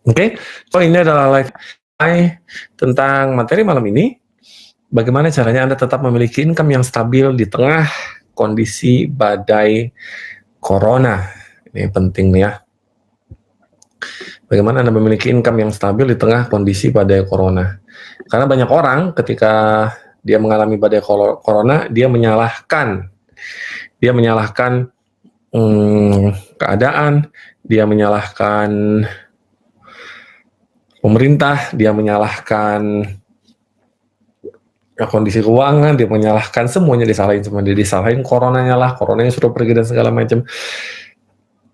Oke, so ini adalah live tentang materi malam ini. Bagaimana caranya Anda tetap memiliki income yang stabil di tengah kondisi badai corona. Ini penting nih ya. Bagaimana Anda memiliki income yang stabil di tengah kondisi badai corona. Karena banyak orang ketika dia mengalami badai corona, dia menyalahkan keadaan, dia menyalahkan pemerintah, dia menyalahkan kondisi keuangan, dia menyalahkan semuanya, disalahin coronanya lah, coronanya sudah pergi dan segala macam.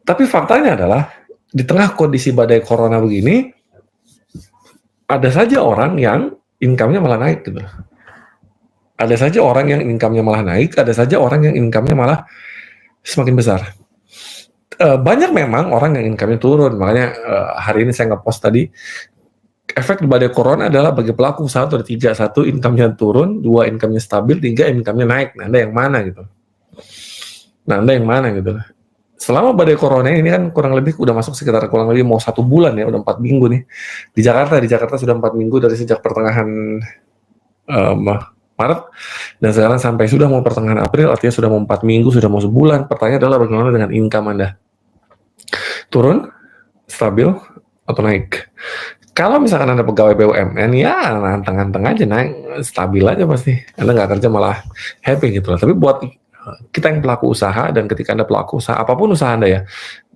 Tapi faktanya adalah di tengah kondisi badai corona begini, ada saja orang yang income-nya malah naik gitu. Ada saja orang yang income-nya malah naik, ada saja orang yang income-nya malah semakin besar. Banyak memang orang yang income-nya turun, makanya hari ini saya nge-post tadi, efek badai corona adalah bagi pelaku usaha ada tiga. Satu, income-nya turun. Dua, income-nya stabil. Tiga, income-nya naik. Nah, Anda yang mana gitu? Selama badai corona ini kan kurang lebih udah masuk sekitar kurang lebih mau 1 bulan ya, udah 4 minggu nih. Di Jakarta sudah 4 minggu dari sejak pertengahan Maret, dan sekarang sampai sudah mau pertengahan April, artinya sudah mau 4 minggu, sudah mau sebulan. Pertanyaannya adalah bagaimana dengan income Anda? Turun, stabil, atau naik? Kalau misalkan Anda pegawai BUMN, ya anteng-anteng aja, naik, stabil aja pasti. Anda nggak kerja malah happy gitu lah. Tapi buat kita yang pelaku usaha, dan ketika Anda pelaku usaha, apapun usaha Anda ya,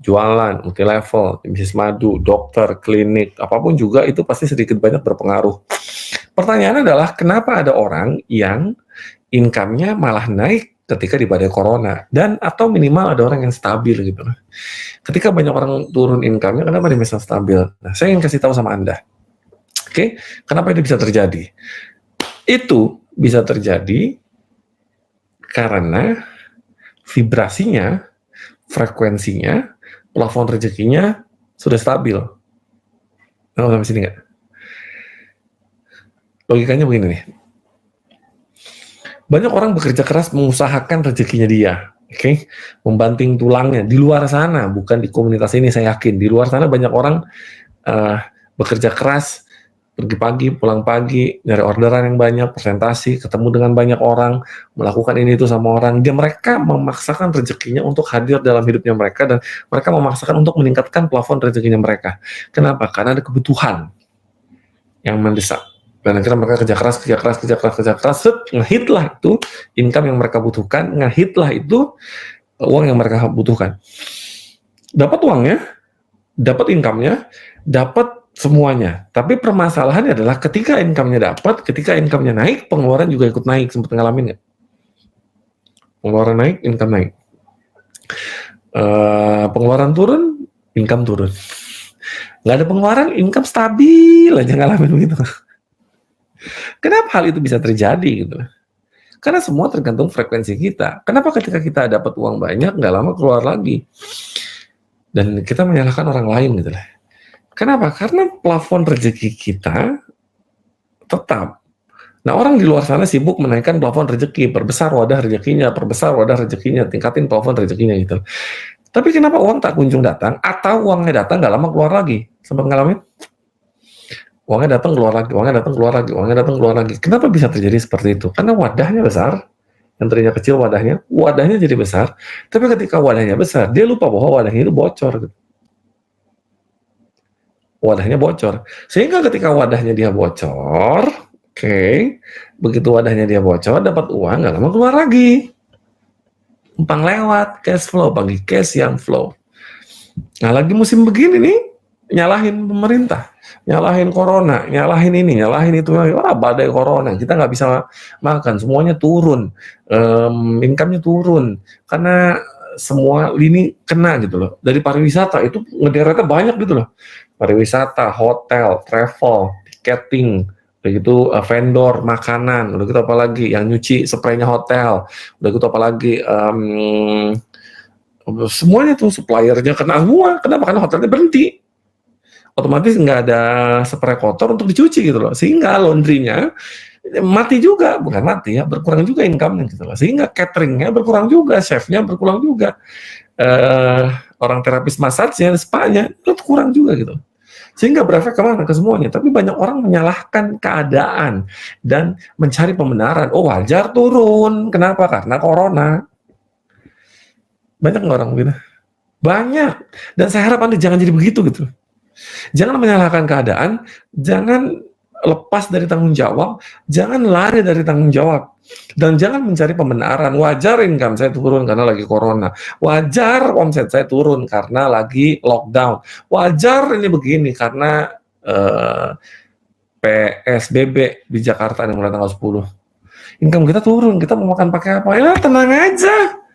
jualan, multi-level, bisnis madu, dokter, klinik, apapun juga, itu pasti sedikit banyak berpengaruh. Pertanyaannya adalah, kenapa ada orang yang income-nya malah naik ketika di badai corona, dan atau minimal ada orang yang stabil gitu. Ketika banyak orang turun income-nya, kenapa dia bisa stabil? Nah, saya ingin kasih tahu sama Anda. Oke, kenapa itu bisa terjadi? Itu bisa terjadi karena vibrasinya, frekuensinya, plafon rezekinya sudah stabil. Nah, sampai sini nggak? Logikanya begini nih. Banyak orang bekerja keras mengusahakan rezekinya dia, oke? Membanting tulangnya di luar sana, bukan di komunitas ini, saya yakin. Di luar sana banyak orang bekerja keras, pergi pagi, pulang pagi, nyari orderan yang banyak, presentasi, ketemu dengan banyak orang, melakukan ini itu sama orang. Mereka memaksakan rezekinya untuk hadir dalam hidupnya mereka, dan mereka memaksakan untuk meningkatkan plafon rezekinya mereka. Kenapa? Karena ada kebutuhan yang mendesak. Dan akhirnya mereka kerja keras, ngehit lah itu income yang mereka butuhkan, ngehit lah itu uang yang mereka butuhkan. Dapat uangnya, dapat income-nya, dapat semuanya. Tapi permasalahannya adalah ketika income-nya dapat, ketika income-nya naik, pengeluaran juga ikut naik. Sempat ngalamin nggak? Pengeluaran naik, income naik. Pengeluaran turun, income turun. Nggak ada pengeluaran, income stabil aja, ngalamin begitu. Kenapa hal itu bisa terjadi gitu? Karena semua tergantung frekuensi kita. Kenapa ketika kita dapat uang banyak, nggak lama keluar lagi? Dan kita menyalahkan orang lain gitu lah. Kenapa? Karena plafon rezeki kita tetap. Nah, orang di luar sana sibuk menaikkan plafon rezeki, perbesar wadah rezekinya, tingkatin plafon rezekinya gitu. Tapi kenapa uang tak kunjung datang, atau uangnya datang nggak lama keluar lagi? Sempat ngalamin? Uangnya datang keluar lagi. Kenapa bisa terjadi seperti itu? Karena wadahnya besar, yang tadinya kecil wadahnya jadi besar. Tapi ketika wadahnya besar, dia lupa bahwa wadahnya itu bocor. Wadahnya bocor. Sehingga ketika wadahnya dia bocor, begitu wadahnya dia bocor, dapat uang, nggak lama keluar lagi. Umpang lewat, cash flow, bagi cash yang flow. Nah, lagi musim begini nih, nyalahin pemerintah, nyalahin corona, nyalahin ini, nyalahin itu, badai corona, kita nggak bisa makan, semuanya turun, income-nya turun, karena semua lini kena gitu loh. Dari pariwisata itu ngederetnya banyak gitu loh, pariwisata, hotel, travel, tiketing, begitu vendor makanan, udah gitu apa lagi, yang nyuci spraynya hotel, udah gitu apa lagi, semuanya tuh suppliernya kena semua. Kenapa? Karena hotelnya berhenti, otomatis nggak ada spray kotor untuk dicuci gitu loh, sehingga laundrynya mati juga, bukan mati ya, berkurang juga income-nya gitu loh, sehingga cateringnya berkurang juga, chefnya berkurang juga, orang terapis massage-nya, spa-nya itu kurang juga gitu. Sehingga berefek kemana? Ke semuanya. Tapi banyak orang menyalahkan keadaan dan mencari pembenaran. Oh wajar turun. Kenapa? Karena corona. Banyak nggak orang begitu? Banyak. Dan saya harap Anda jangan jadi begitu gitu. Jangan menyalahkan keadaan, jangan lepas dari tanggung jawab, jangan lari dari tanggung jawab, dan jangan mencari pembenaran. Wajar income saya turun karena lagi corona, wajar omset saya turun karena lagi lockdown, wajar ini begini karena PSBB di Jakarta yang mulai tanggal 10. Income kita turun, kita mau makan pakai apa? Ya tenang aja.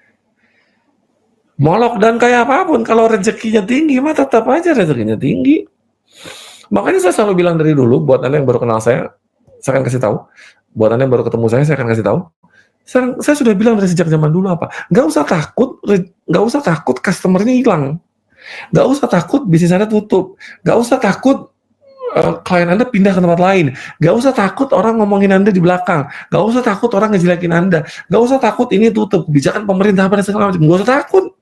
Mau lockdown kayak apapun, kalau rezekinya tinggi, mah tetap aja rezekinya tinggi. Makanya saya selalu bilang dari dulu, buat Anda yang baru kenal saya akan kasih tahu. Buat Anda yang baru ketemu saya akan kasih tahu. Saya sudah bilang dari sejak zaman dulu apa? Gak usah takut customernya hilang. Gak usah takut bisnis Anda tutup. Gak usah takut klien Anda pindah ke tempat lain. Gak usah takut orang ngomongin Anda di belakang. Gak usah takut orang ngejelekin Anda. Gak usah takut ini tutup. Kebijakan pemerintah apa dan segala macam. Gak usah takut.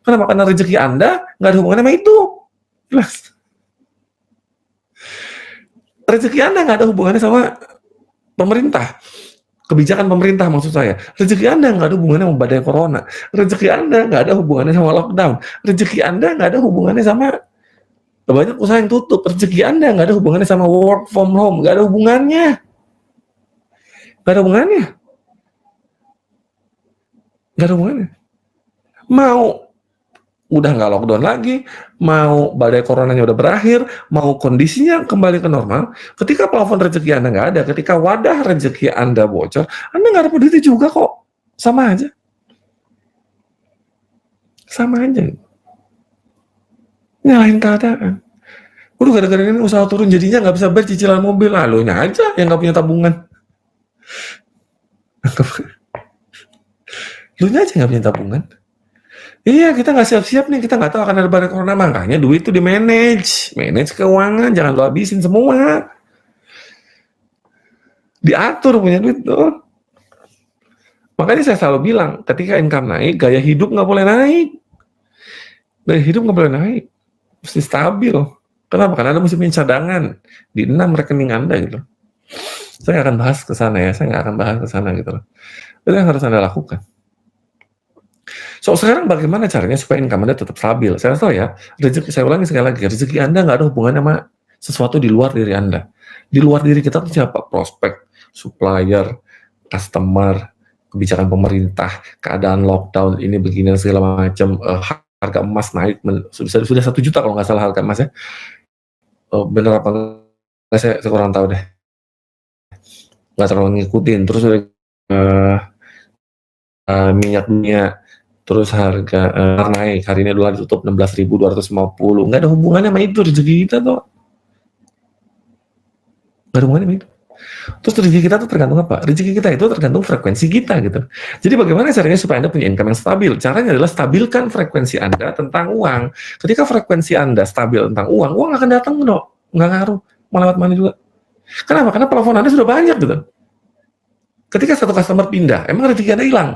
Kenapa? Karena rezeki Anda nggak ada hubungannya sama itu. Jelas. Rezeki Anda nggak ada hubungannya sama pemerintah. Kebijakan pemerintah maksud saya. Rezeki Anda nggak ada hubungannya sama badai corona. Rezeki Anda nggak ada hubungannya sama lockdown. Rezeki Anda nggak ada hubungannya sama banyak usaha yang tutup. Rezeki Anda nggak ada hubungannya sama work from home. Nggak ada hubungannya. Nggak ada hubungannya. Nggak ada hubungannya. Mau udah nggak lockdown lagi, mau badai coronanya udah berakhir, mau kondisinya kembali ke normal, ketika plafon rezeki Anda nggak ada, ketika wadah rezeki Anda bocor, Anda nggak dapat duit juga kok. Sama aja. Sama aja. Nyalahin keadaan. Udah gara-gara ini usaha turun jadinya nggak bisa bayar cicilan mobil. Ah, lu nya aja yang nggak punya tabungan. Lu nya aja nggak punya tabungan. Iya, kita nggak siap-siap nih, kita nggak tahu akan ada badai corona, makanya duit itu di-manage, manage keuangan, jangan lo habisin semua, diatur punya duit tuh. Makanya saya selalu bilang, ketika income naik, gaya hidup nggak boleh naik, gaya hidup nggak boleh naik, mesti stabil. Kenapa? Karena Anda mesti punya cadangan di 6 rekening Anda gitu. Saya nggak akan bahas ke sana ya, saya nggak akan bahas ke sana gitu loh. Itu yang harus Anda lakukan. So, sekarang bagaimana caranya supaya income Anda tetap stabil? Saya tahu ya, saya ulangi sekali lagi, rezeki Anda nggak ada hubungannya sama sesuatu di luar diri Anda. Di luar diri kita itu siapa? Prospek, supplier, customer, kebijakan pemerintah, keadaan lockdown, ini begini segala macam, harga emas naik, sudah 1 juta kalau nggak salah harga emas ya. Bener apa nggak, saya kurang tahu deh. Nggak terlalu ngikutin. Terus minyak dunia, terus harga naik, hari ini dolar ditutup 16.250, nggak ada hubungannya sama itu rezeki kita tuh, nggak ada hubungannya sama itu. Terus rezeki kita tuh tergantung apa? Rezeki kita itu tergantung frekuensi kita gitu. Jadi bagaimana caranya supaya Anda punya income yang stabil? Caranya adalah stabilkan frekuensi Anda tentang uang. Ketika frekuensi Anda stabil tentang uang, uang akan datang dong, nggak ngaruh, mau lewat mana juga. Kenapa? Karena plafon Anda sudah banyak gitu. Ketika satu customer pindah, emang rezeki Anda hilang?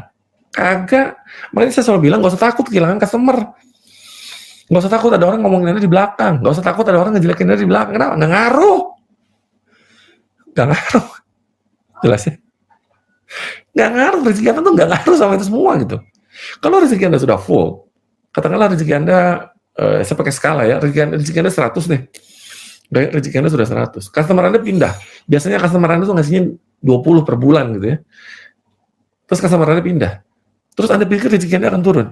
Kagak. Makanya saya selalu bilang, gak usah takut kehilangan customer. Gak usah takut ada orang ngomongin Anda di belakang. Gak usah takut ada orang ngejelekin Anda di belakang. Kenapa? Nggak ngaruh. Nggak ngaruh. Jelas ya? Nggak ngaruh. Rezeki Anda tuh nggak ngaruh sama itu semua gitu. Kalau rezeki Anda sudah full, katakanlah rezeki Anda, saya pakai skala ya, rezeki Anda 100 nih. Rezeki Anda sudah 100. Customer Anda pindah. Biasanya customer Anda tuh ngasihnya 20 per bulan gitu ya. Terus customer Anda pindah. Terus Anda pikir rezeki Anda akan turun.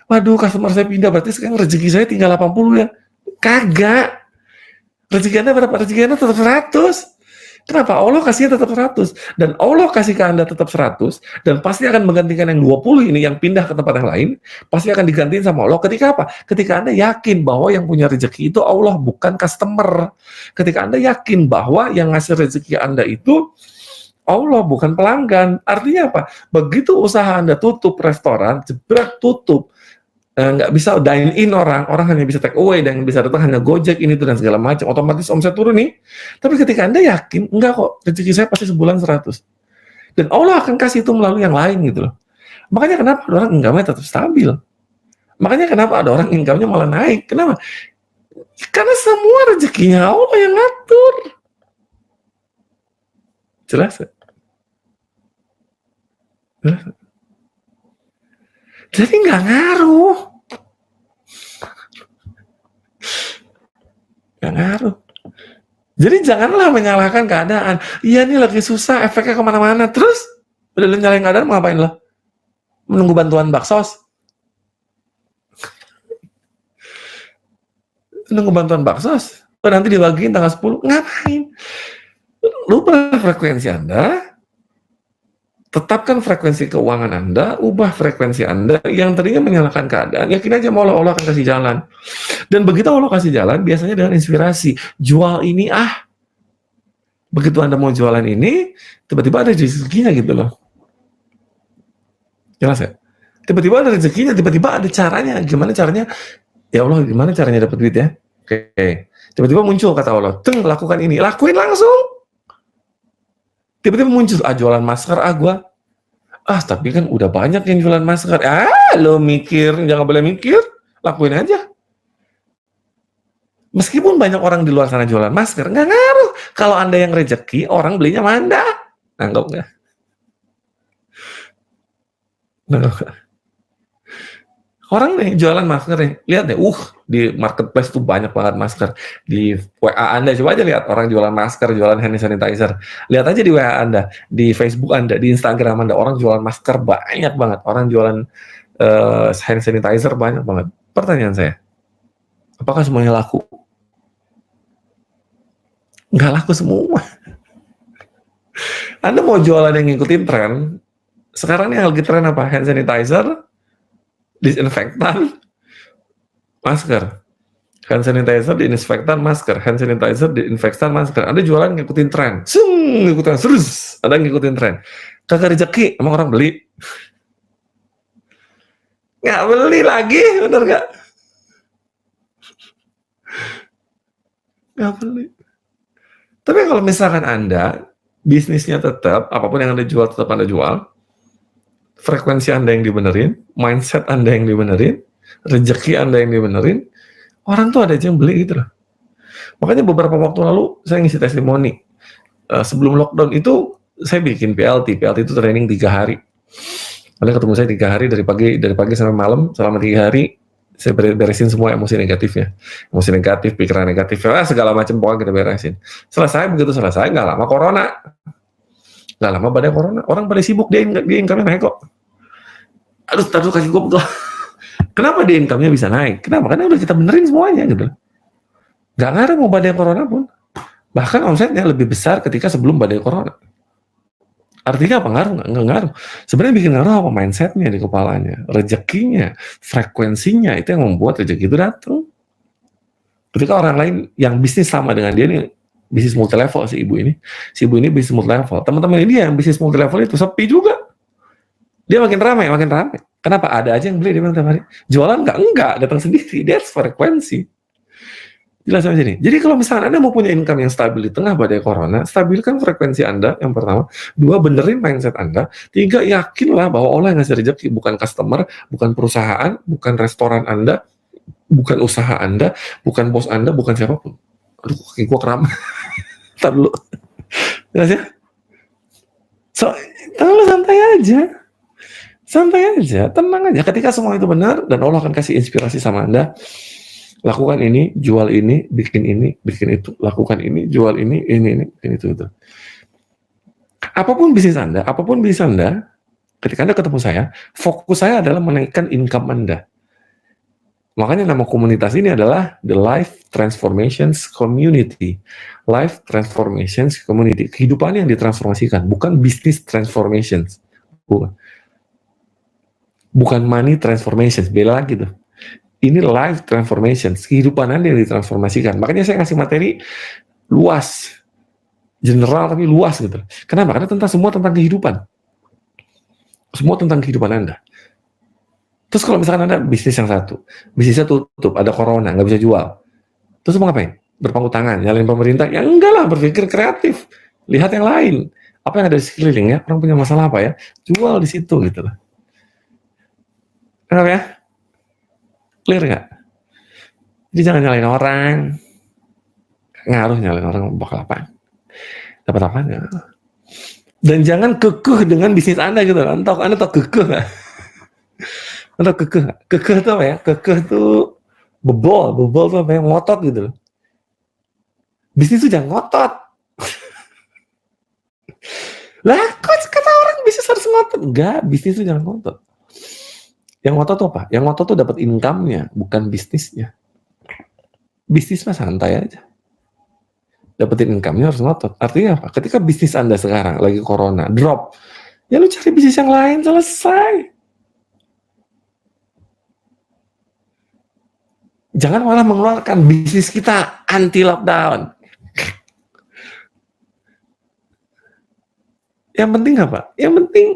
Waduh, customer saya pindah, berarti sekarang rezeki saya tinggal 80 ya. Kagak. Rezeki Anda berapa? Rezeki Anda tetap 100. Kenapa? Allah kasihnya tetap 100. Dan Allah kasih ke Anda tetap 100, dan pasti akan menggantikan yang 20 ini, yang pindah ke tempat yang lain, pasti akan digantiin sama Allah. Ketika apa? Ketika Anda yakin bahwa yang punya rezeki itu Allah, bukan customer. Ketika Anda yakin bahwa yang ngasih rezeki Anda itu Allah, bukan pelanggan. Artinya apa? Begitu usaha Anda tutup, restoran, jebret tutup, nggak bisa dine in, orang hanya bisa take away, dan yang bisa datang hanya Gojek, ini itu dan segala macam, otomatis omset turun nih. Tapi ketika Anda yakin, enggak kok, rezeki saya pasti sebulan 100. Dan Allah akan kasih itu melalui yang lain gitu loh. Makanya kenapa ada orang income-nya tetap stabil. Makanya kenapa ada orang income-nya malah naik. Kenapa? Karena semua rezekinya Allah yang ngatur. Jelas ya? Jadi nggak ngaruh. Nggak ngaruh. Jadi janganlah menyalahkan keadaan. Iya nih lagi susah, efeknya kemana-mana. Terus, udah lu nyalahin keadaan mau ngapain lo? Menunggu bantuan baksos? Menunggu bantuan baksos? Nanti dibagiin tanggal 10? Ngapain? Lu frekuensi Anda, tetapkan frekuensi keuangan Anda, ubah frekuensi Anda yang tadinya menyalahkan keadaan, yakin aja mau Allah akan kasih jalan. Dan begitu Allah kasih jalan, biasanya dengan inspirasi, jual ini begitu Anda mau jualan ini, tiba-tiba ada rezekinya gitu loh. Jelas ya? Tiba-tiba ada rezekinya, tiba-tiba ada caranya. Gimana caranya? Ya Allah, gimana caranya dapat duit ya? Oke. Tiba-tiba muncul kata Allah, lakukan ini. Lakuin langsung. Tiba-tiba muncul, jualan masker, gua. Tapi kan udah banyak yang jualan masker. Lo mikir, jangan boleh mikir. Lakuin aja. Meskipun banyak orang di luar sana jualan masker, nggak ngaruh. Kalau Anda yang rezeki, orang belinya Anda. Nanggap nggak? Orang nih jualan masker nih, lihat deh, di marketplace tuh banyak banget masker. Di WA Anda, coba aja lihat orang jualan masker, jualan hand sanitizer. Lihat aja di WA Anda, di Facebook Anda, di Instagram Anda, orang jualan masker banyak banget. Orang jualan hand sanitizer banyak banget. Pertanyaan saya, apakah semuanya laku? Nggak laku semua. Anda mau jualan yang ngikutin tren, sekarang yang lagi tren apa? Hand sanitizer, disinfektan, masker. Hand sanitizer, disinfektan, masker. Hand sanitizer, disinfektan, masker. Anda jualan ngikutin tren. Ngikutin terus. Ada ngikutin tren. Kagak rezeki, emang orang beli? Nggak beli lagi, bener nggak? Nggak beli. Tapi kalau misalkan Anda, bisnisnya tetap, apapun yang Anda jual, tetap Anda jual, frekuensi Anda yang dibenerin, mindset Anda yang dibenerin, rezeki Anda yang dibenerin, orang tuh ada aja yang beli gitu loh. Makanya beberapa waktu lalu saya ngisi testimoni. Sebelum lockdown itu saya bikin PLT. PLT itu training 3 hari. Anda ketemu saya 3 hari dari pagi sampai malam, selama 3 hari saya beresin semua emosi negatifnya. Emosi negatif, pikiran negatif, segala macam pokoknya kita beresin. Begitu selesai, nggak lama corona. Nggak lama badai corona. Orang pada sibuk, dia income-nya naik kok. Aduh, kasih gue betul. Kenapa dia income-nya bisa naik? Kenapa? Karena udah kita benerin semuanya gitu. Nggak ngaruh mau badai corona pun. Bahkan omsetnya lebih besar ketika sebelum badai corona. Artinya apa? Ngaruh? Nggak ngaruh. Sebenarnya bikin ngaruh apa? Mindsetnya di kepalanya, rezekinya, frekuensinya, itu yang membuat rezeki itu datang. Ketika orang lain yang bisnis sama dengan dia nih, bisnis multi level si ibu ini bisnis multi level. Teman-teman ini yang bisnis multi level itu sepi juga. Dia makin ramai. Kenapa? Ada aja yang beli, dia bilang tiap hari. Jualan enggak, datang sendiri. That's frekuensi. Jelas sampai sini. Jadi kalau misalnya Anda mau punya income yang stabil di tengah badai corona, stabilkan frekuensi Anda, yang pertama. 2, benerin mindset Anda. 3, yakinlah bahwa Allah yang ngasih rezeki, bukan customer, bukan perusahaan, bukan restoran Anda, bukan usaha Anda, bukan bos Anda, bukan siapapun. Aduh, kaki gue kram. Ntar dulu. Jelas ya? Santai aja. Santai aja, tenang aja. Ketika semua itu benar, dan Allah akan kasih inspirasi sama Anda, lakukan ini, jual ini, bikin itu, lakukan ini, jual ini, bikin itu. Apapun bisnis Anda, ketika Anda ketemu saya, fokus saya adalah menaikkan income Anda. Makanya nama komunitas ini adalah The Life Transformations Community. Life Transformations Community. Kehidupan yang ditransformasikan, bukan business transformations. Bukan money transformations, beda lagi tuh. Ini life transformations, kehidupan Anda yang ditransformasikan. Makanya saya kasih materi luas, general tapi luas gitu. Kenapa? Karena semua tentang kehidupan. Semua tentang kehidupan Anda. Terus kalau misalkan Anda bisnis yang satu, bisnisnya tutup, ada corona, nggak bisa jual. Terus mau ngapain? Berpangku tangan, nyalain pemerintah? Ya enggak lah, berpikir kreatif. Lihat yang lain. Apa yang ada di sekeliling ya? Orang punya masalah apa ya? Jual di situ gitu loh. Kenapa ya? Clear nggak? Jadi jangan nyalain orang. Ngaruh nyalain orang bakal apa? Dapat apa? Dan jangan kekeh dengan bisnis Anda gitu. Anda tahu kekeh nggak? Anda kekeh nggak? Kekeh tuh apa ya? Kekeh tuh bebol tuh apa ya? Ngotot gitu loh. Bisnis tuh jangan ngotot. Lah, kok kata orang bisnis harus ngotot? Enggak, bisnis tuh jangan ngotot. Yang ngotot tuh apa? Yang ngotot tuh dapat income-nya, bukan bisnisnya. Bisnis mah santai aja. Dapetin income-nya harus ngotot. Artinya apa? Ketika bisnis Anda sekarang lagi corona, drop, ya lu cari bisnis yang lain, selesai. Jangan malah mengeluarkan bisnis kita anti lockdown. Yang penting apa? Yang penting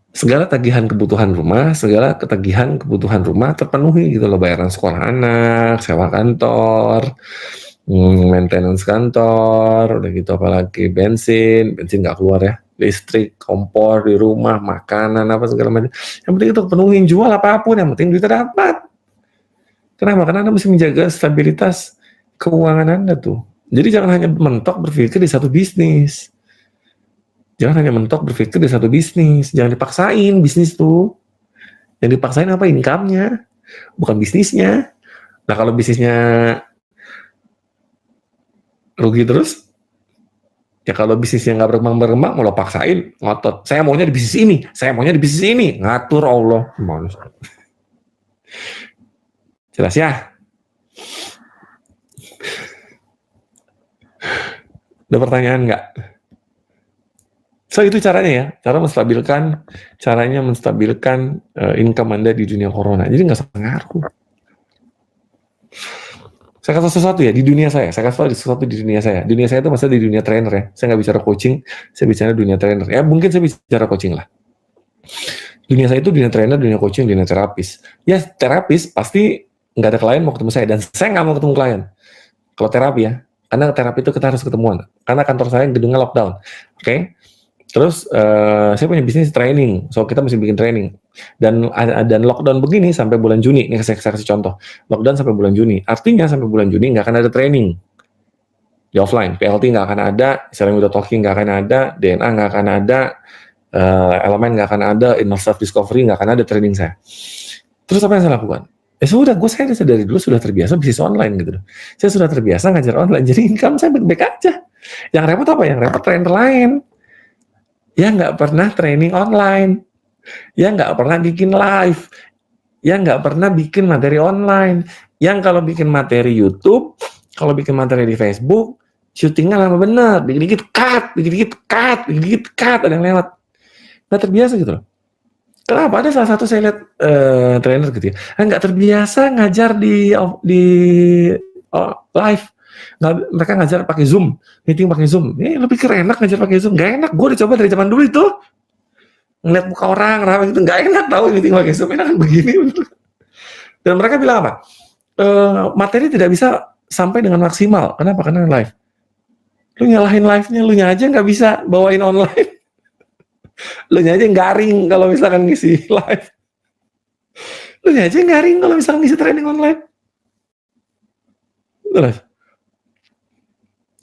segala tagihan kebutuhan rumah, segala ketagihan kebutuhan rumah terpenuhi gitu loh. Bayaran sekolah anak, sewa kantor, maintenance kantor, udah gitu apalagi bensin nggak keluar ya, listrik, kompor di rumah, makanan apa segala macam. Yang penting itu penuhin, jual apapun, yang penting duitnya dapat. Kenapa? Karena Anda mesti menjaga stabilitas keuangan Anda tuh. Jadi jangan hanya mentok berpikir di satu bisnis. Jangan hanya mentok berpikir di satu bisnis. Jangan dipaksain bisnis tuh. Yang dipaksain apa? Income-nya, bukan bisnisnya. Nah kalau bisnisnya rugi terus, ya kalau bisnisnya nggak berkembang, mau lo paksain, ngotot. Saya maunya di bisnis ini, saya maunya di bisnis ini. Ngatur Allah. Jelas ya? Ada pertanyaan nggak? So itu caranya ya, caranya menstabilkan income Anda di dunia corona. Jadi nggak usah ngaruh. Saya kasih sesuatu ya di dunia saya. Saya kasih sesuatu di dunia saya. Dunia saya itu maksudnya di dunia trainer ya. Saya nggak bicara coaching, saya bicara dunia trainer. Ya mungkin saya bicara coaching lah. Dunia saya itu dunia trainer, dunia coaching, dunia terapis. Ya terapis pasti nggak ada klien mau ketemu saya, dan saya nggak mau ketemu klien. Kalau terapi ya, karena terapi itu kita harus ketemuan. Karena kantor saya gedungnya lockdown. Oke? Terus saya punya bisnis training, so kita mesti bikin training. Dan lockdown begini sampai bulan Juni. Ini saya kasih contoh. Lockdown sampai bulan Juni. Artinya sampai bulan Juni nggak akan ada training di offline. PLT nggak akan ada, Selling Without Talking nggak akan ada, DNA nggak akan ada, elemen nggak akan ada, inner self discovery nggak akan ada training saya. Terus apa yang saya lakukan? Sudah, saya dari dulu sudah terbiasa bisnis online gitu. Saya sudah terbiasa ngajar online, jadi income saya baik-baik aja. Yang repot apa? Yang repot trainer lain. Ya nggak pernah training online, ya nggak pernah bikin live, ya nggak pernah bikin materi online, yang kalau bikin materi YouTube, kalau bikin materi di Facebook, syutingnya lama bener, dikit-dikit cut, ada yang lewat. Nggak terbiasa gitu loh. Kenapa? Ada salah satu saya lihat trainer gitu ya, nggak terbiasa ngajar di live. Mereka ngajar pakai Zoom, meeting pakai Zoom. Lebih keren ngajar pakai Zoom. Gak enak, gue udah coba dari zaman dulu itu. Ngeliat muka orang, ramai gitu, gak enak tahu meeting pakai Zoom, enak kan begini. Dan mereka bilang apa? Materi tidak bisa sampai dengan maksimal. Kenapa? Karena live. Lu nyalahin live-nya, lu aja nggak bisa bawain online. Lu aja garing kalau misalkan ngisi live. Lu aja garing kalau misalkan ngisi training online. Terus.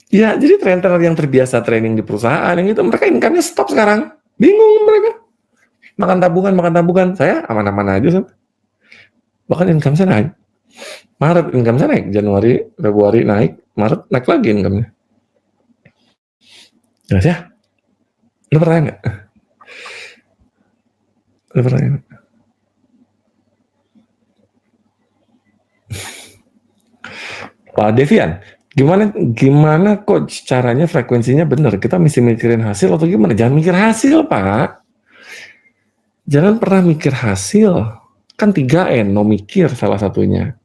Ya, jadi trainer yang terbiasa training di perusahaan yang itu, mereka income-nya stop sekarang. Bingung mereka. Makan tabungan. Saya aman-aman aja. Bahkan income saya naik. Maret income saya naik. Januari, Februari naik. Maret naik lagi income-nya. Jelas ya? Ada pertanyaan nggak? Ada pertanyaan nggak? Pak Devian, gimana coach caranya frekuensinya benar? Kita mesti mikirin hasil atau gimana? Jangan mikir hasil, Pak. Jangan pernah mikir hasil. Kan 3N, no mikir salah satunya.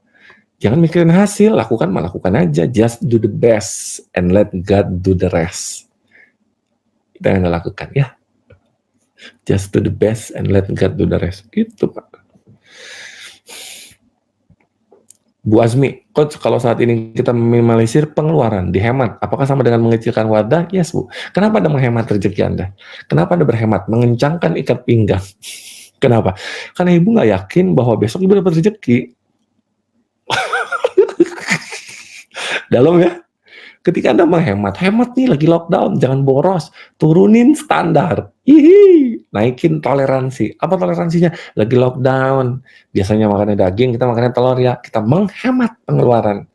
Jangan mikirin hasil, lakukan aja. Just do the best and let God do the rest. Kita yang lakukan ya. Just do the best and let God do the rest. Gitu, Pak. Bu Azmi, coach, kalau saat ini kita meminimalisir pengeluaran, dihemat, apakah sama dengan mengecilkan wadah? Yes, Bu. Kenapa Anda menghemat rezeki Anda? Kenapa Anda berhemat? Mengencangkan ikat pinggang. Kenapa? Karena Ibu nggak yakin bahwa besok Ibu dapat rezeki. Dalam ya. Ketika Anda menghemat, hemat nih lagi lockdown, jangan boros, turunin standar. Naikin toleransi. Apa toleransinya? Lagi lockdown, biasanya makannya daging, kita makannya telur ya. Kita menghemat pengeluaran.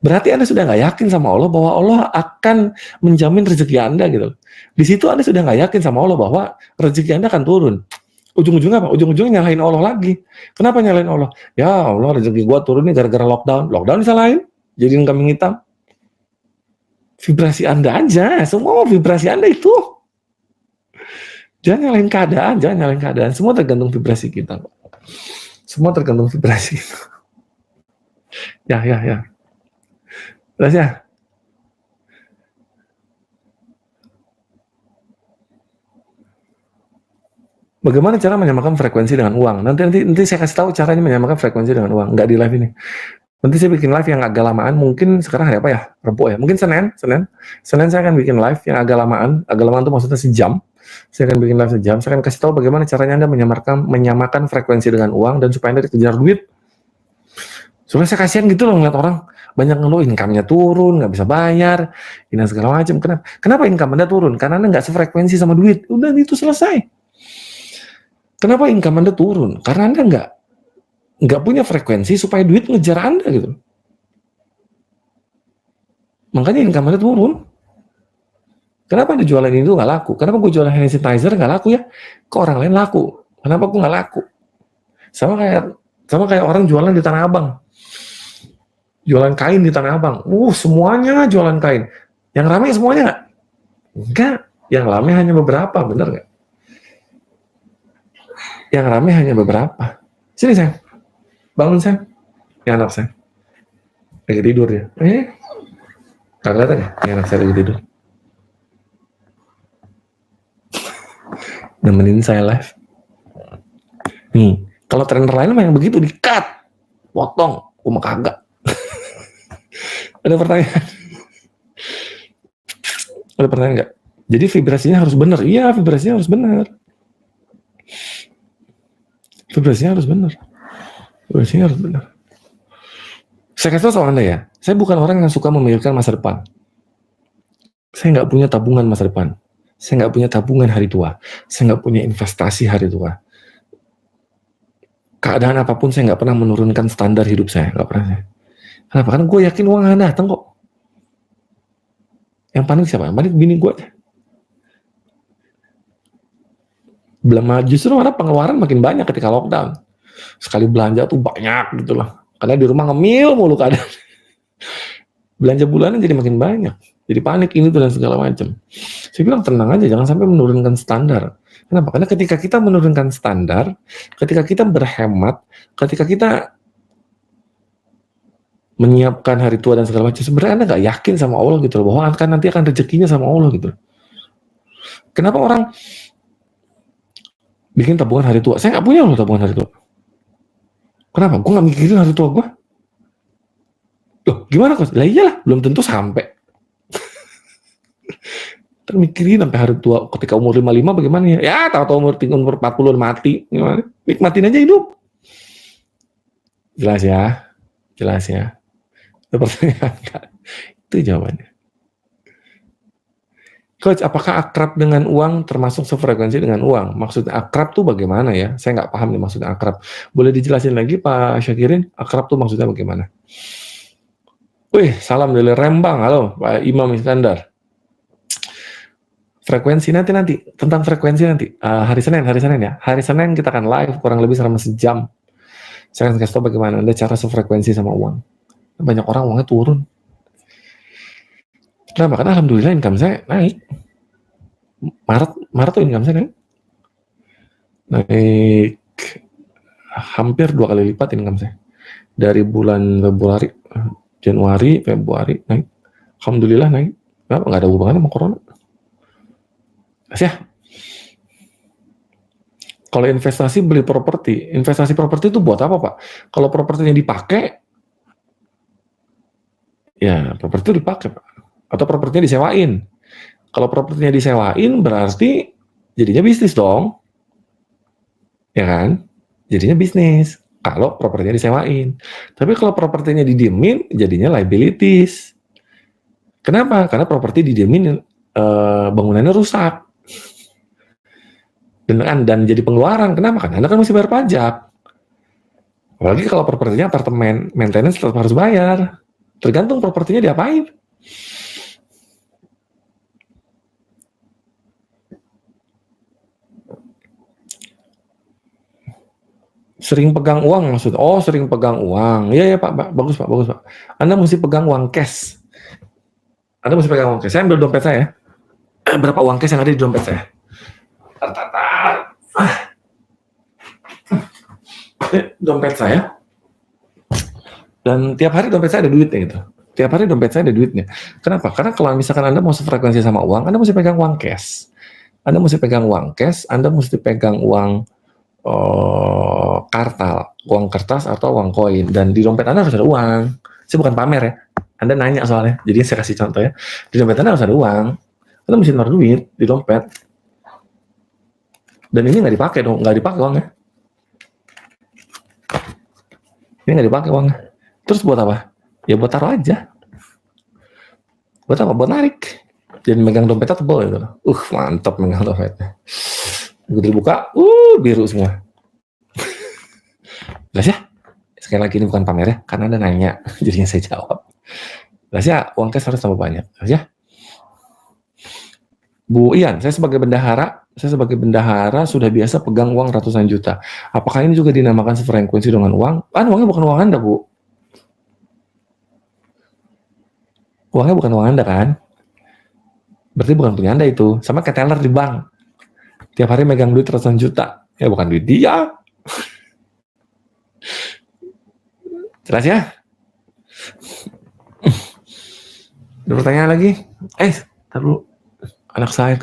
Berarti Anda sudah nggak yakin sama Allah bahwa Allah akan menjamin rezeki Anda gitu. Di situ Anda sudah nggak yakin sama Allah bahwa rezeki Anda akan turun. Ujung-ujungnya apa? Ujung-ujungnya nyalahin Allah lagi. Kenapa nyalahin Allah? Ya Allah, rezeki gua turun nih gara-gara lockdown. Lockdown disalahin, jadiin kambing hitam. Vibrasi Anda aja, semua vibrasi Anda itu. Jangan nyalahin keadaan, jangan nyalahin keadaan. Semua tergantung vibrasi kita. Semua tergantung vibrasi. Ya. Terus ya. Bagaimana cara menyamakan frekuensi dengan uang? Nanti saya kasih tahu caranya menyamakan frekuensi dengan uang. Nggak di live ini. Nanti saya bikin live yang agak lamaan. Mungkin sekarang hari apa ya? Rabu ya. Mungkin Senin saya akan bikin live yang agak lamaan. Agak lamaan itu maksudnya sejam. Saya akan bikin live sejam. Saya akan kasih tahu bagaimana caranya Anda menyamakan frekuensi dengan uang dan supaya Anda dikejar duit. Soalnya saya kasihan gitu loh ngeliat orang banyak ngeluh income-nya turun, nggak bisa bayar, ini segala macam. Kenapa income Anda turun? Karena Anda nggak sefrekuensi sama duit. Udah itu selesai. Kenapa income Anda turun? Karena Anda nggak punya frekuensi supaya duit ngejar Anda gitu. Makanya income Anda turun. Kenapa Anda jualan ini tuh nggak laku? Kenapa gue jualan hand sanitizer nggak laku ya? Kok orang lain laku? Kenapa gue nggak laku? Sama kayak orang jualan di Tanah Abang. Jualan kain di Tanah Abang. Semuanya jualan kain. Yang ramai semuanya nggak? Enggak. Yang ramai hanya beberapa, bener nggak? Yang ramai hanya beberapa. Sini sayang. Bangun sayang. Ini anak saya. Lagi tidur ya. Nggak kelihatan ya? Ini anak saya lagi tidur. Nemenin saya live. Nih, kalau trainer lain mah yang begitu di-cut. Potong. Gua mah kagak. Ada pertanyaan? Ada pertanyaan nggak? Jadi vibrasinya harus benar. Iya, vibrasinya harus benar. Vibrasinya harus benar. Saya kasih tahu sama Anda ya, saya bukan orang yang suka memikirkan masa depan. Saya nggak punya tabungan masa depan. Saya nggak punya tabungan hari tua. Saya nggak punya investasi hari tua. Keadaan apapun saya nggak pernah menurunkan standar hidup saya. Nggak pernah. Kenapa? Karena gue yakin uang akan datang kok. Yang panik siapa? Yang panik bini gue. Justru malah pengeluaran makin banyak ketika lockdown. Sekali belanja tuh banyak gitu loh. Karena di rumah ngemil mulu keadaan. Belanja bulanan jadi makin banyak. Jadi panik ini tuh dan segala macam. Saya bilang tenang aja, jangan sampai menurunkan standar. Kenapa? Karena ketika kita menurunkan standar, ketika kita berhemat, ketika kita menyiapkan hari tua dan segala macam, sebenarnya Anda nggak yakin sama Allah gitu loh, bahwa nanti akan rezekinya sama Allah gitu. Kenapa orang bikin tabungan hari tua? Saya nggak punya loh tabungan hari tua. Kenapa? Gue nggak mikirin hari tua gue. Loh, gimana kok? Lah iyalah, belum tentu sampai. Termikirin sampai hari tua ketika umur 55 bagaimana ya? Ya, tahu-tahu umur 40 mati. Gimana? Nikmatin aja hidup. Jelas ya? Itu pertanyaan kan? Itu jawabannya. Coach, apakah akrab dengan uang termasuk sefrekuensi dengan uang? Maksudnya akrab tuh bagaimana ya? Saya nggak paham nih maksudnya akrab. Boleh dijelasin lagi Pak Syakirin? Akrab tuh maksudnya bagaimana? Wih, salam dari Rembang. Halo, Pak Imam Iskandar. Frekuensi nanti tentang frekuensi nanti hari Senin ya. Hari Senin kita akan live kurang lebih selama sejam. Saya akan kasih tahu bagaimana Anda cara sefrekuensi sama uang. Banyak orang uangnya turun. Kenapa? Karena alhamdulillah income saya naik. Maret tuh income saya naik hampir 2 kali lipat income saya. Dari bulan Januari, Februari naik. Alhamdulillah naik. Kenapa? Nggak ada hubungannya sama corona. Ya. Kalau investasi beli properti, investasi properti itu buat apa Pak? Kalau propertinya dipakai, ya properti itu dipakai Pak. Atau propertinya disewain. Kalau propertinya disewain berarti jadinya bisnis dong. Ya kan? Jadinya bisnis. kalau propertinya disewain. Tapi kalau propertinya didiemin, jadinya liabilities. Kenapa? Karena properti didiemin, bangunannya rusak. Dan jadi pengeluaran. Kenapa? Karena Anda kan mesti bayar pajak. Apalagi kalau propertinya apartemen, maintenance tetap harus bayar. Tergantung propertinya diapain. Sering pegang uang maksud? Oh, sering pegang uang. Iya ya Pak, bagus Pak, bagus Pak. Anda mesti pegang uang cash. Anda mesti pegang uang cash. Saya ambil dompet saya. Berapa uang cash yang ada di dompet saya? Dompet saya. Dan tiap hari dompet saya ada duitnya gitu. Tiap hari dompet saya ada duitnya. Kenapa? Karena kalau misalkan Anda mau sefrekuensi sama uang, Anda mesti pegang uang cash. Anda mesti pegang uang cash, Anda mesti pegang uang kartal, uang kertas atau uang koin, dan di dompet Anda harus ada uang. Saya bukan pamer ya, Anda nanya soalnya, jadi saya kasih contoh ya. Di dompet Anda harus ada uang, Anda mesti naruh duit di dompet, dan ini nggak dipakai dong, nggak dipakai uangnya, ini nggak dipakai uangnya. Terus buat apa? Ya buat taruh aja. Buat apa? Buat narik. Jadi megang dompetnya tebal gitu. Mantap megang dompetnya. Begitu dibuka, biru semua. Jelas ya? Sekali lagi ini bukan pamer ya, karena Anda nanya, jadinya saya jawab. Jelas ya, uang cash harus tambah banyak. Jelas ya? Bu Ian, saya sebagai bendahara sudah biasa pegang uang ratusan juta. Apakah ini juga dinamakan sefrekuensi dengan uang? Uangnya bukan uang Anda, Bu. Uangnya bukan uang Anda kan? Berarti bukan punya Anda itu. Sama kayak teller di bank. Tiap hari megang duit ratusan juta. Ya bukan duit dia. Jelas ya? Ada pertanyaan lagi? Ntar dulu. Anak saya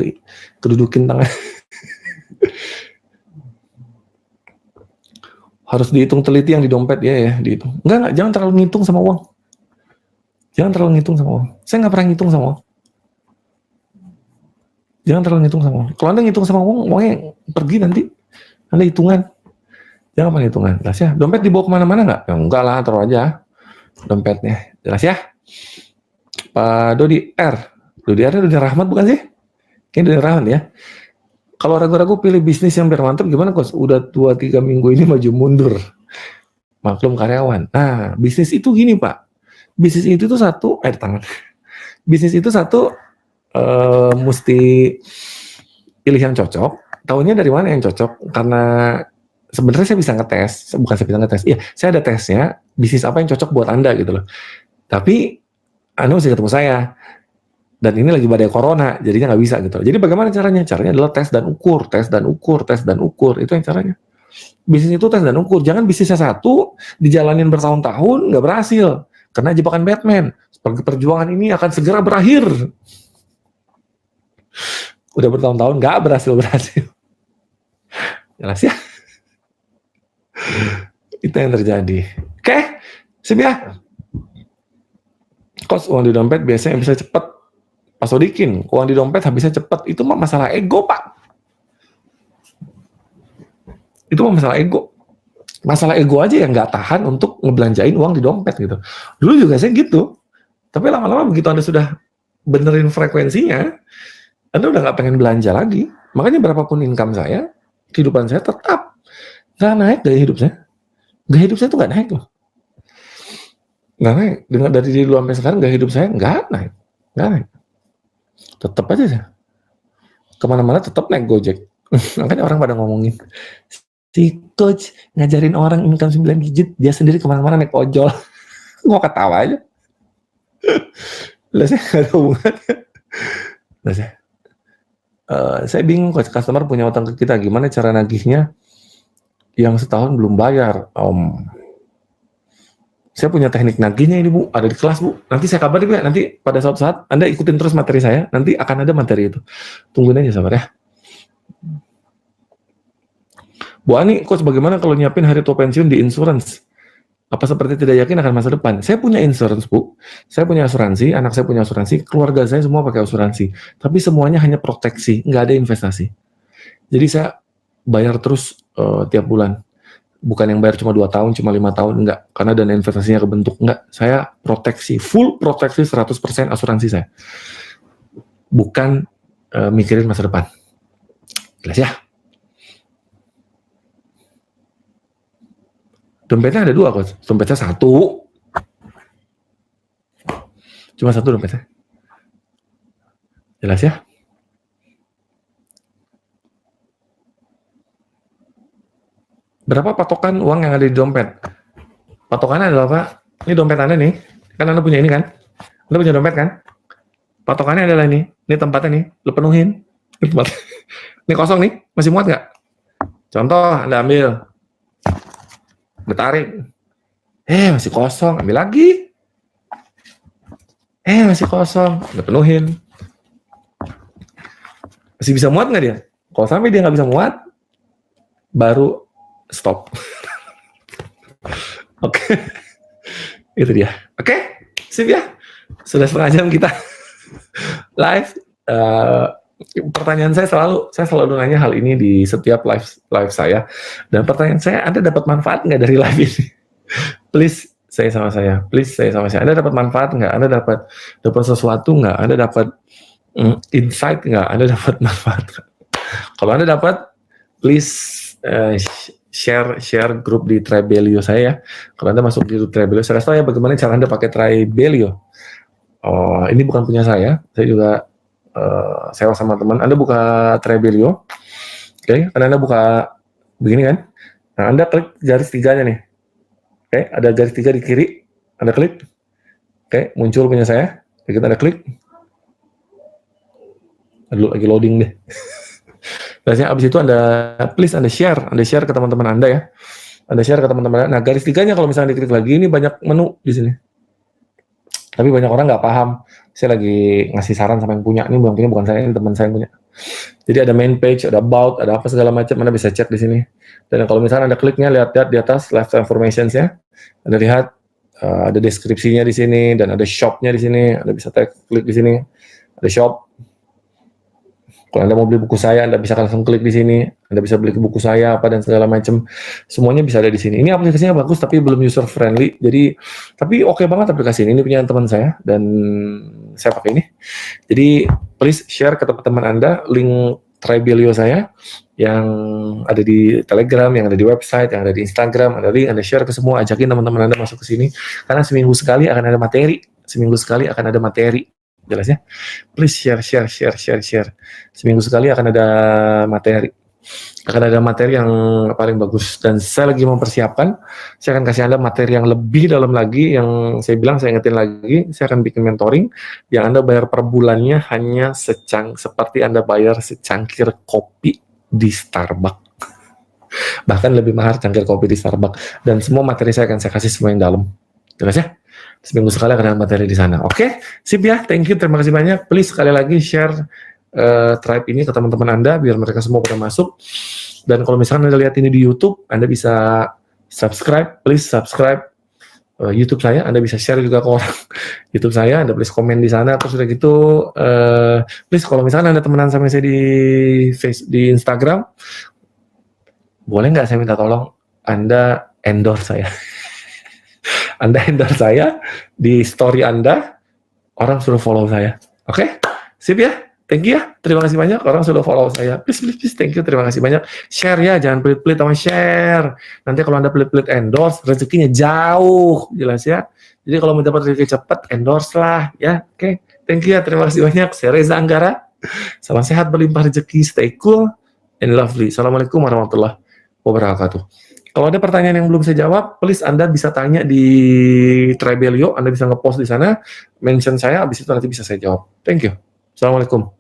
kedudukin tangan. Harus dihitung teliti yang di dompet ya, dihitung. Enggak, jangan terlalu ngitung sama uang. Jangan terlalu ngitung sama uang. Saya nggak pernah ngitung sama uang. Jangan terlalu ngitung sama uang. Kalau Anda ngitung sama uang, uangnya pergi nanti. Anda hitungan. Jangan pernah hitungan. Jelas ya? Dompet dibawa kemana-mana nggak? Ya enggak lah, taruh aja dompetnya. Jelas ya? Pak Dodi R. Dodi R Dodi Rahmat bukan sih? Kayaknya Dodi Rahmat ya. Kalau ragu-ragu pilih bisnis yang biar mantap gimana Coach? Udah 2-3 minggu ini maju mundur. Maklum karyawan. Nah, bisnis itu gini Pak. Bisnis itu tuh satu, tangan. Bisnis itu satu, mesti pilih yang cocok. Tahunya dari mana yang cocok? Karena sebenarnya saya bisa ngetes. Bukan saya bisa ngetes. Iya, saya ada tesnya. Bisnis apa yang cocok buat Anda gitu loh. Tapi Anda mesti ketemu saya. Dan ini lagi badai corona, jadinya nggak bisa gitu. Jadi bagaimana caranya? Caranya adalah tes dan ukur, tes dan ukur, tes dan ukur. Itu yang caranya. Bisnis itu tes dan ukur. Jangan bisnisnya satu, dijalanin bertahun-tahun, nggak berhasil. Karena jebakan Batman. Perjuangan ini akan segera berakhir. Udah bertahun-tahun, nggak berhasil. Jelas ya? Itu yang terjadi. Oke? Sip ya? Kos uang di dompet biasanya bisa cepat. Pak Sodikin, uang di dompet habisnya cepat. Itu mah masalah ego, Pak. Itu mah masalah ego. Masalah ego aja yang nggak tahan untuk ngebelanjain uang di dompet gitu. Dulu juga saya gitu. Tapi lama-lama begitu Anda sudah benerin frekuensinya, Anda udah nggak pengen belanja lagi. Makanya berapapun income saya, kehidupan saya tetap nggak naik gaya hidup saya. Gaya hidup saya tuh nggak naik loh. Nggak naik. Dengan dari dulu sampai sekarang gaya hidup saya nggak naik. Nggak naik. Tetap aja sih. Kemana-mana tetap naik Gojek. Makanya orang pada ngomongin, si coach ngajarin orang income 9 digit, dia sendiri kemana-mana naik ojol. Gua ketawa aja. Lah saya nggak ada hubungannya. Lah saya bingung, coach, customer punya utang ke kita, gimana cara nagihnya yang setahun belum bayar? Saya punya teknik nagihnya ini Bu, ada di kelas Bu. Nanti saya kabarin ya, nanti pada suatu saat Anda ikutin terus materi saya, nanti akan ada materi itu. Tungguin aja sabar ya. Bu Ani, coach bagaimana kalau nyiapin hari tua pensiun di insurance? Apa seperti tidak yakin akan masa depan? Saya punya insurance Bu, saya punya asuransi, anak saya punya asuransi, keluarga saya semua pakai asuransi. Tapi semuanya hanya proteksi, nggak ada investasi. Jadi saya bayar terus tiap bulan. bukan yang bayar cuma 2 tahun, cuma 5 tahun, enggak. Karena dana investasinya kebentuk, enggak. Saya proteksi, full proteksi 100% asuransi saya. Bukan mikirin masa depan. Jelas ya? Dompetnya ada 2 kok. Dompetnya 1. Cuma 1 dompetnya. Jelas ya? Berapa patokan uang yang ada di dompet? Patokannya adalah, Pak, ini dompet Anda nih. Kan Anda punya ini kan? Anda punya dompet kan? Patokannya adalah ini tempatnya nih, lu penuhin. Ini tempat. Ini kosong nih, masih muat nggak? Contoh, Anda ambil. Tarik. Masih kosong, ambil lagi. Masih kosong, Anda penuhin. Masih bisa muat nggak dia? Kalau sampai dia nggak bisa muat, baru stop. Oke. Itu dia. Oke, sip ya. Sudah setengah jam kita live. Pertanyaan saya selalu nanya hal ini di setiap live saya. Dan pertanyaan saya, Anda dapat manfaat nggak dari live ini? Please say sama saya. Please say sama saya. Anda dapat manfaat nggak? Anda dapat sesuatu nggak? Anda dapat insight nggak? Anda dapat manfaat? Kalau Anda dapat, please share grup di Tribelio saya ya. Kalau Anda masuk di grup Tribelio, saya kasih tahu ya bagaimana cara Anda pakai Tribelio. Oh, ini bukan punya saya juga sewa sama teman. Anda buka Tribelio, oke? Karena Anda buka begini kan, nah Anda klik garis 3-nya nih, oke? Ada garis 3 di kiri, Anda klik, oke? Muncul punya saya, kita Anda klik, aduh lagi loading deh. Biasanya abis itu please Anda share ke teman-teman Anda ya. Anda share ke teman-teman Anda. Nah, garis 3-nya kalau misalnya diklik lagi, ini banyak menu di sini. Tapi banyak orang nggak paham. Saya lagi ngasih saran sama yang punya. Ini yang punya bukan saya, ini teman saya yang punya. Jadi ada main page, ada about, ada apa segala macam. Anda bisa cek di sini. Dan kalau misalnya Anda kliknya, lihat di atas lifestyle informations-nya. Anda lihat ada deskripsinya di sini dan ada shop-nya di sini. Anda bisa klik di sini. Ada shop. Kalau Anda mau beli buku saya, Anda bisa langsung klik di sini. Anda bisa beli buku saya apa dan segala macam. Semuanya bisa ada di sini. Ini aplikasinya bagus tapi belum user friendly. Jadi tapi oke banget aplikasi ini. Ini punya teman saya dan saya pakai ini. Jadi please share ke teman-teman Anda link Tribelio saya yang ada di Telegram, yang ada di website, yang ada di Instagram, ada link. Anda share ke semua, ajakin teman-teman Anda masuk ke sini karena seminggu sekali akan ada materi. Jelas ya? Please share. Seminggu sekali akan ada materi. Akan ada materi yang paling bagus. Dan saya lagi mempersiapkan, saya akan kasih Anda materi yang lebih dalam lagi, yang saya bilang, saya ingetin lagi, saya akan bikin mentoring, yang Anda bayar per bulannya hanya seperti Anda bayar secangkir kopi di Starbucks. Bahkan lebih mahal cangkir kopi di Starbucks. Dan semua materi saya akan saya kasih semua yang dalam. Jelas ya? Seminggu sekali akan ada materi di sana. Oke, sip ya. Thank you, terima kasih banyak. Please sekali lagi share Tribe ini ke teman-teman Anda biar mereka semua pada masuk. Dan kalau misalnya Anda lihat ini di YouTube, Anda bisa subscribe. Please subscribe YouTube saya. Anda bisa share juga ke orang YouTube saya. Anda please komen di sana. Terus udah gitu, please kalau misalnya Anda temenan sama saya di Instagram, boleh nggak saya minta tolong Anda endorse saya? Anda endorse saya di story Anda, orang suruh follow saya. Oke? Sip ya? Thank you ya. Terima kasih banyak. Orang sudah follow saya. Please. Thank you. Terima kasih banyak. Share ya. Jangan pelit-pelit sama share. Nanti kalau Anda pelit-pelit endorse, rezekinya jauh. Jelas ya. Jadi kalau mau dapat rezeki cepat, endorse lah. Ya. Oke. Thank you ya. Terima kasih banyak. Saya Reza Anggara. Salam sehat, berlimpah rezeki. Stay cool and lovely. Assalamualaikum warahmatullahi wabarakatuh. Kalau ada pertanyaan yang belum saya jawab, please Anda bisa tanya di Tribelio, Anda bisa ngepost di sana, mention saya, habis itu nanti bisa saya jawab. Thank you. Assalamualaikum.